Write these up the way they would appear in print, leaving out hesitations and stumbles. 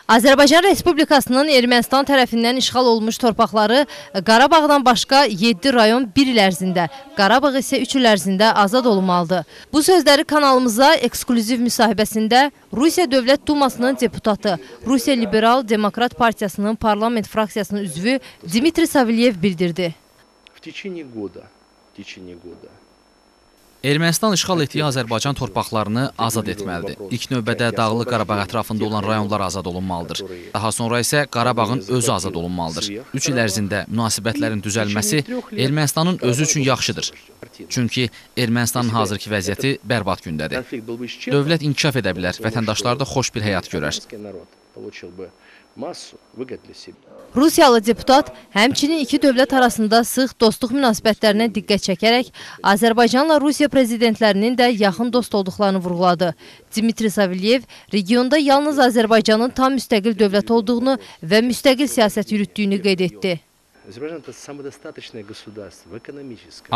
Azərbaycan Respublikasının Ermənistan tərəfindən işğal olmuş torpaqları Qarabağdan başqa 7 rayon 1 il ərzində, Qarabağ isə 3 il ərzində azad olunmalıdır. Bu sözləri kanalımıza eksklüziv müsahibəsində Rusiya Dövlət Dumasının deputatı, Rusiya Liberal Demokrat Partiyasının parlament fraksiyasının üzvü Dmitri Savelyev bildirdi. Ermənistan işğal etdiyi Azərbaycan torpaqlarını azad etməlidir. İlk növbədə Dağlıq Qarabağ ətrafında olan rayonlar azad olunmalıdır. Daha sonra isə Qarabağın özü azad olunmalıdır. 3 il ərzində münasibətlərin düzəlməsi Ermənistanın özü üçün yaxşıdır. Çünki Ermənistanın hazırki vəziyyəti bərbad gündədir. Dövlət inkişaf edə bilər, vətəndaşlar da xoş bir həyat görər. Rusiyalı deputat həmçinin iki dövlət arasında sıx dostluq münasibətlərinə diqqət çəkərək Azərbaycanla Rusiya prezidentlərinin də yaxın dost olduqlarını vurğuladı. Dmitri Savelyev regionda yalnız Azərbaycanın tam müstəqil dövlət olduğunu və müstəqil siyasət yürütdüyünü qeyd etdi.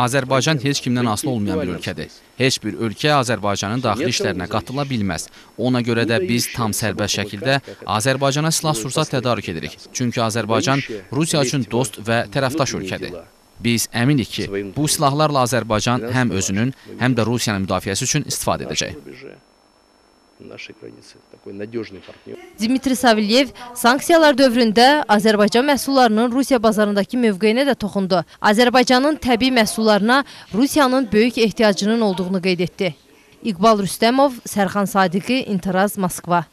Azərbaycan heç kimdən asılı olmayan bir ölkədir. Heç bir ölkə Azərbaycanın daxili işlərinə qatıla bilməz. Ona görə də biz tam sərbəst şəkildə Azərbaycana silah-sursat tədarük edirik. Çünki Azərbaycan Rusiya üçün dost və tərəfdaş ölkədir. Biz əminik ki, bu silahlarla Azərbaycan həm özünün, həm də Rusiyanın müdafiəsi üçün istifadə edəcək. Dmitri Savelyev sanksiyalar dövründə Azərbaycan məhsullarının Rusiya bazarındakı mövqeyinə də toxundu. Azərbaycanın təbii məhsullarına Rusiyanın böyük ehtiyacının olduğunu qeyd etdi. İqbal Rüstəmov, Sərxan Sadiqi, İntiraz, Moskva.